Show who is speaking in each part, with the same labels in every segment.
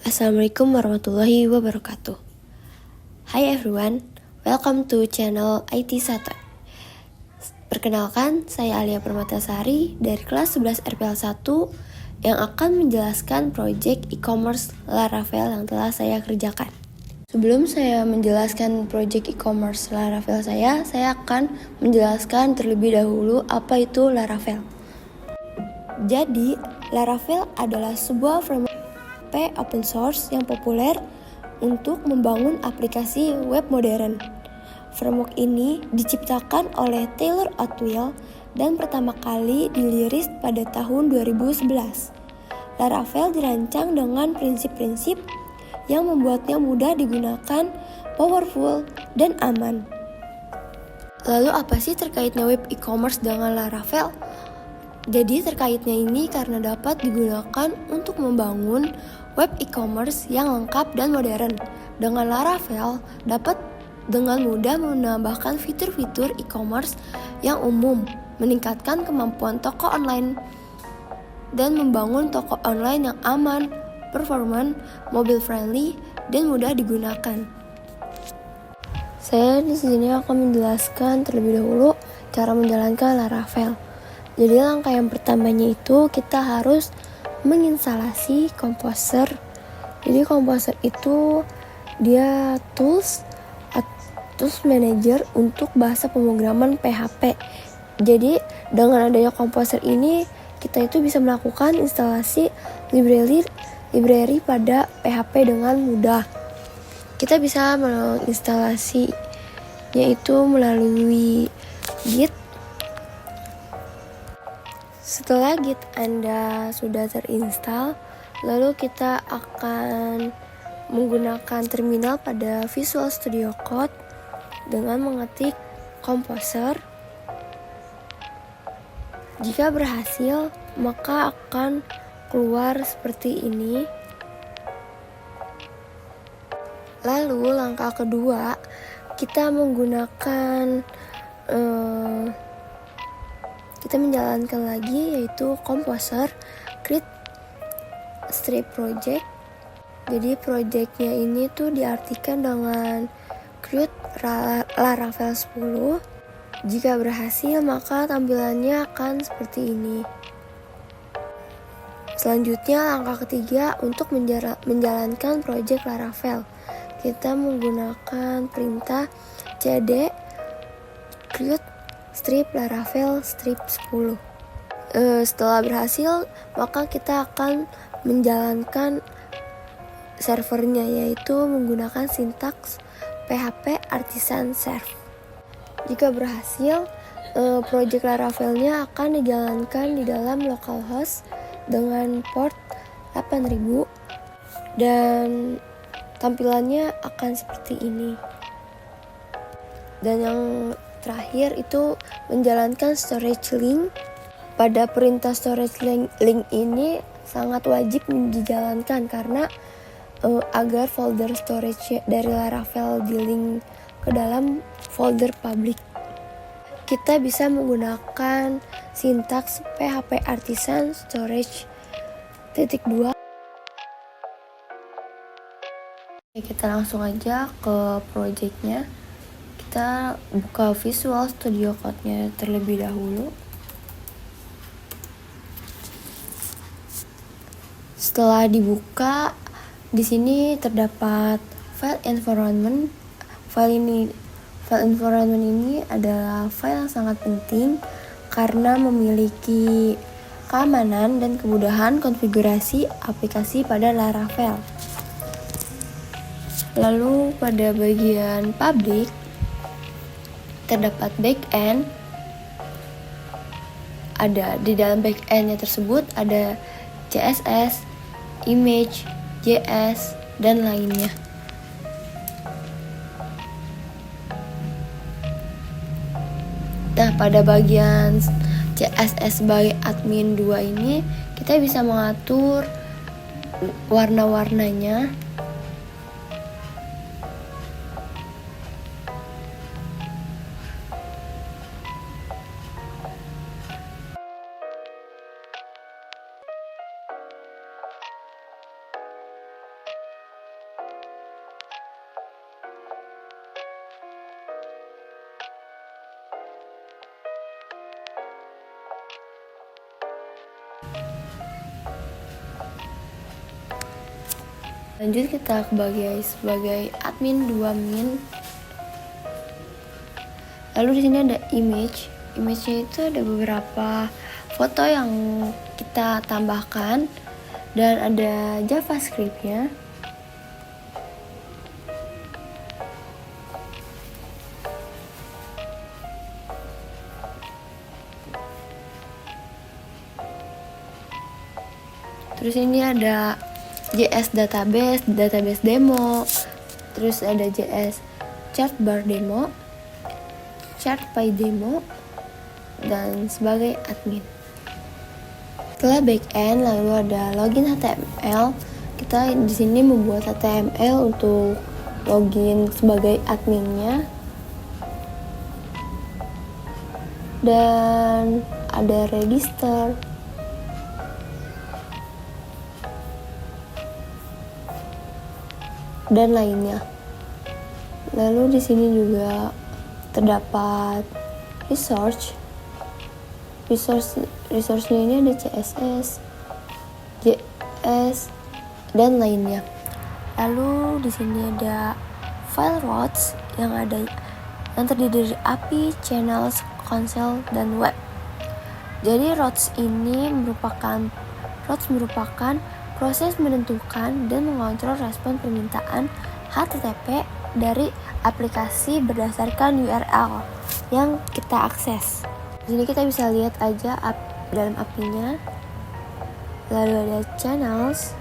Speaker 1: Assalamualaikum warahmatullahi wabarakatuh. Hi everyone, welcome to channel IT Satoy. Perkenalkan, saya Alia Permatasari dari kelas 11 RPL 1 yang akan menjelaskan proyek e-commerce Laravel yang telah saya kerjakan. Sebelum saya menjelaskan proyek e-commerce Laravel saya akan menjelaskan terlebih dahulu apa itu Laravel. Jadi, Laravel adalah sebuah framework open source yang populer untuk membangun aplikasi web modern. Framework ini diciptakan oleh Taylor Otwell dan pertama kali dirilis pada tahun 2011. Laravel dirancang dengan prinsip-prinsip yang membuatnya mudah digunakan, powerful, dan aman. Lalu apa sih terkaitnya web e-commerce dengan Laravel? Jadi terkaitnya ini karena dapat digunakan untuk membangun web e-commerce yang lengkap dan modern. Dengan Laravel dapat dengan mudah menambahkan fitur-fitur e-commerce yang umum, meningkatkan kemampuan toko online, dan membangun toko online yang aman, performan, mobile friendly, dan mudah digunakan. Saya di sini akan menjelaskan terlebih dahulu cara menjalankan Laravel. Jadi langkah yang pertamanya itu kita harus menginstalasi Composer. Jadi Composer itu dia tools manager untuk bahasa pemrograman PHP. Jadi dengan adanya Composer ini kita itu bisa melakukan instalasi library pada PHP dengan mudah. Kita bisa menginstalasinya itu melalui Git. Setelah Git Anda sudah terinstall, lalu kita akan menggunakan terminal pada Visual Studio Code dengan mengetik Composer. Jika berhasil, maka akan keluar seperti ini. Lalu langkah kedua, kita menggunakan kita menjalankan lagi yaitu Composer create strip project. Jadi projectnya ini tuh diartikan dengan create Laravel 10. Jika berhasil maka tampilannya akan seperti ini. Selanjutnya langkah ketiga untuk menjalankan project Laravel. Kita menggunakan perintah cd create strip Laravel strip 10. Setelah berhasil, maka kita akan menjalankan servernya, yaitu menggunakan sintaks PHP Artisan Serve. Jika berhasil, project Laravelnya akan dijalankan di dalam localhost dengan port 8000 dan tampilannya akan seperti ini. Dan yang terakhir itu menjalankan storage link. Pada perintah storage link ini sangat wajib dijalankan karena agar folder storage dari Laravel di link ke dalam folder public. Kita bisa menggunakan sintaks PHP Artisan Storage .2. Kita langsung aja ke projectnya. Kita buka Visual Studio Code-nya terlebih dahulu. Setelah dibuka, di sini terdapat file environment. File environment ini adalah file yang sangat penting karena memiliki keamanan dan kemudahan konfigurasi aplikasi pada Laravel. Lalu pada bagian public terdapat backend. Di dalam backendnya tersebut ada CSS, image, JS, dan lainnya. Nah, pada bagian CSS sebagai admin 2 ini kita bisa mengatur warna-warnanya. Lanjut kita sebagai admin 2 min. Lalu di sini ada image. Image-nya itu ada beberapa foto yang kita tambahkan dan ada JavaScript-nya. Terus ini ada JS database demo. Terus ada JS chart bar demo, chart py demo, dan sebagai admin. Setelah backend, lalu ada login HTML. Kita di sini membuat HTML untuk login sebagai adminnya. Dan ada register. Dan lainnya. Lalu di sini juga terdapat resource-nya ini ada CSS, JS, dan lainnya. Lalu di sini ada file routes yang terdiri dari API, channels, console, dan web. Jadi routes merupakan proses menentukan dan mengontrol respon permintaan HTTP dari aplikasi berdasarkan URL yang kita akses. Di sini kita bisa lihat aja dalam API-nya. Lalu ada channels,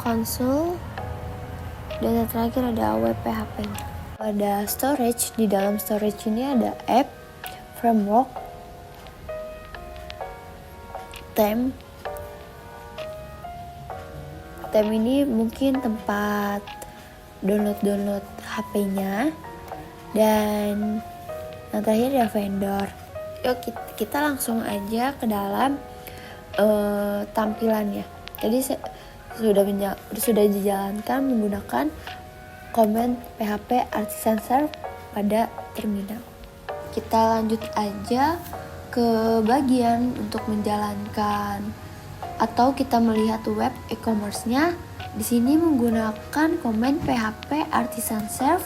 Speaker 1: console, dan yang terakhir ada web PHP-nya. Ada storage. Di dalam storage ini ada app, framework, theme ini mungkin tempat download HP-nya, dan yang terakhir ada vendor. Yuk kita langsung aja ke dalam tampilannya. Tadi sudah dijalankan menggunakan command PHP Artisan Serve pada terminal. Kita lanjut aja ke bagian untuk menjalankan atau kita melihat web e-commerce-nya. Di sini menggunakan command PHP Artisan Serve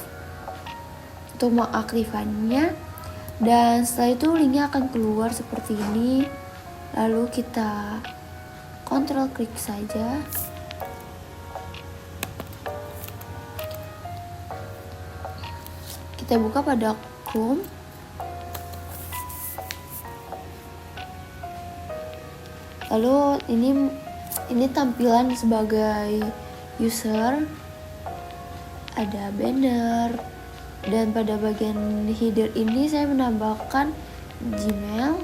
Speaker 1: untuk mengaktifkannya, dan setelah itu linknya akan keluar seperti ini. Lalu kita kontrol klik saja. Kita buka pada Chrome. Lalu ini tampilan sebagai user, ada banner, dan pada bagian header ini saya menambahkan Gmail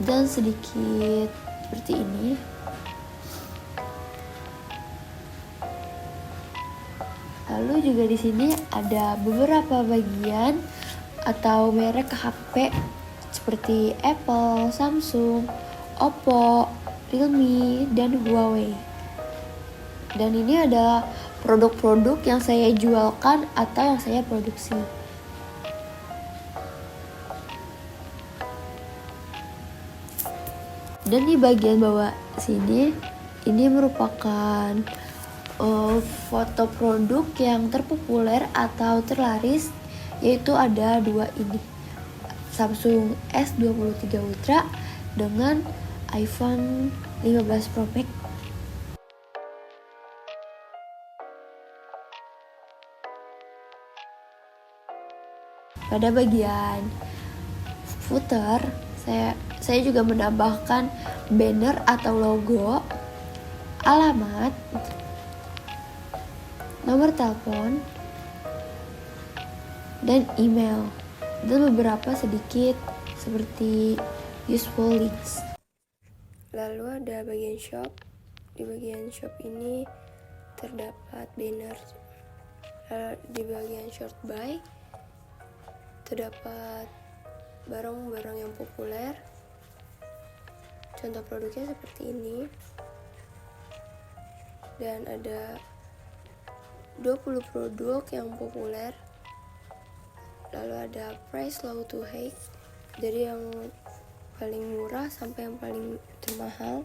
Speaker 1: dan sedikit seperti ini. Lalu juga di sini ada beberapa bagian atau merek HP seperti Apple, Samsung, Oppo, Realme, dan Huawei. Dan ini ada produk-produk yang saya jualkan atau yang saya produksi. Dan di bagian bawah sini, ini merupakan foto produk yang terpopuler atau terlaris, yaitu ada dua ini. Samsung S23 Ultra dengan iPhone 15 Pro Max. Pada bagian footer, saya juga menambahkan banner atau logo, alamat, nomor telepon, dan email, dan beberapa sedikit seperti useful links. Lalu ada bagian shop. Di bagian shop ini terdapat banner. Lalu di bagian short buy terdapat barang-barang yang populer. Contoh produknya seperti ini. Dan ada 20 produk yang populer. Lalu ada price low to high, dari yang paling murah sampai yang paling termahal.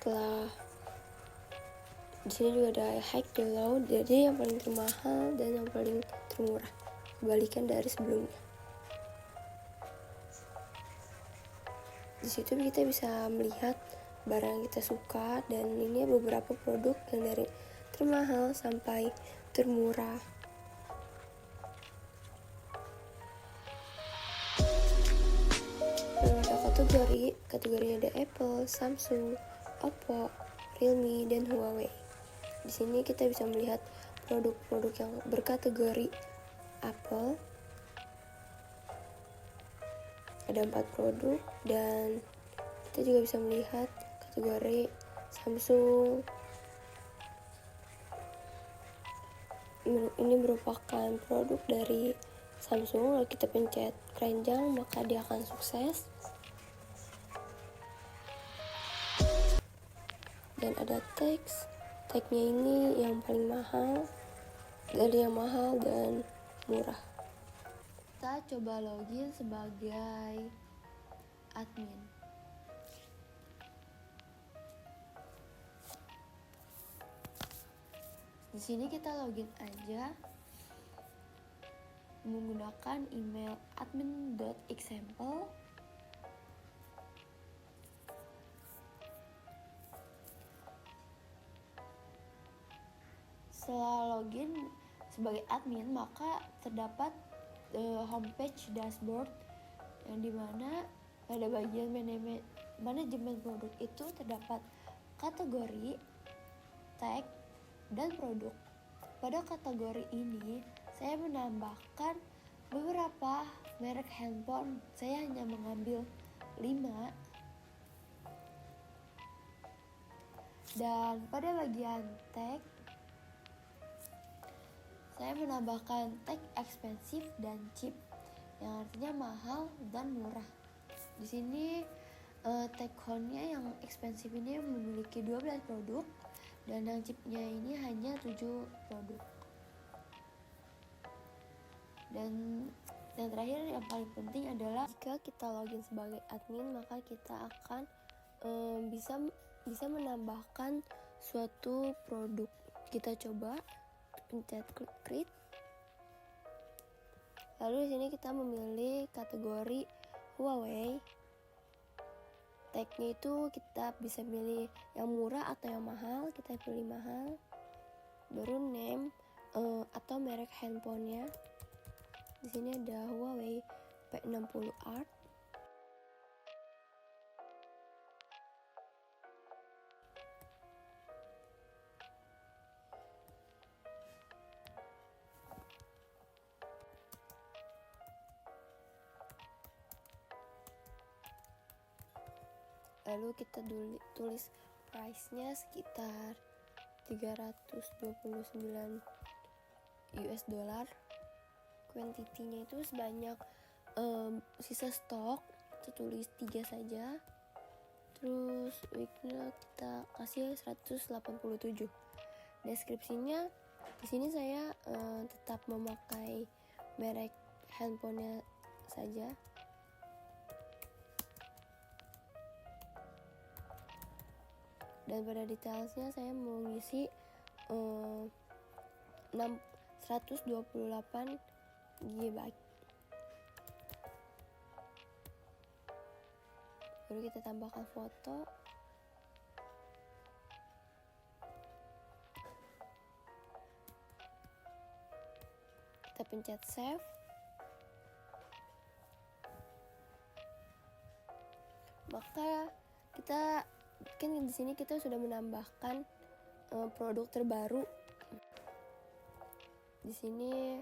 Speaker 1: Setelah di sini juga ada high to low, jadi yang paling termahal dan yang paling termurah, kebalikan dari sebelumnya. Di situ kita bisa melihat barang yang kita suka, dan ini beberapa produk yang dari termahal sampai termurah. Lalu ada kategorinya ada Apple, Samsung, Oppo, Realme, dan Huawei. Di sini kita bisa melihat produk-produk yang berkategori Apple. Ada 4 produk, dan kita juga bisa melihat kategori Samsung. Ini merupakan produk dari Samsung. Lalu kita pencet keranjang, maka dia akan sukses. Dan ada tagnya ini yang paling mahal, dari yang mahal dan murah. Kita coba login sebagai admin. Di sini kita login aja menggunakan email admin.example. Setelah login sebagai admin, maka terdapat homepage dashboard yang dimana pada bagian manajemen produk itu terdapat kategori, tag, dan produk. Pada kategori ini saya menambahkan beberapa merek handphone. Saya hanya mengambil 5. Dan pada bagian tag saya menambahkan tag expensive dan cheap, yang artinya mahal dan murah. Di sini tag count-nya yang expensive ini memiliki 12 produk, dan yang cheap-nya ini hanya 7 produk. Dan yang terakhir, yang paling penting adalah jika kita login sebagai admin, maka kita akan bisa menambahkan suatu produk. Kita coba pencet create. Lalu di sini kita memilih kategori Huawei. Tagnya itu kita bisa pilih yang murah atau yang mahal. Kita pilih mahal. Baru name atau merek handphonenya. Di sini ada Huawei P60 Art. Lalu kita tulis price-nya sekitar 329 US dollar. Quantity-nya itu sebanyak sisa stok kita tulis 3 saja. Terus week-nya kita kasih 187. Deskripsinya di sini saya tetap memakai merek handphonenya saja. Dan pada detailsnya saya mau ngisi 128 GB. Baru kita tambahkan foto. Kita pencet save. Maka kita kan di sini kita sudah menambahkan produk terbaru. Di sini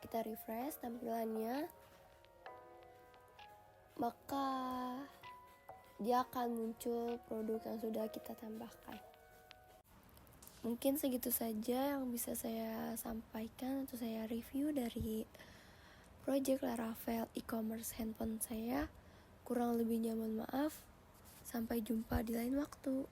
Speaker 1: kita refresh tampilannya, maka dia akan muncul produk yang sudah kita tambahkan. Mungkin segitu saja yang bisa saya sampaikan atau saya review dari project Laravel e-commerce handphone saya. Kurang lebihnya mohon maaf. Sampai jumpa di lain waktu.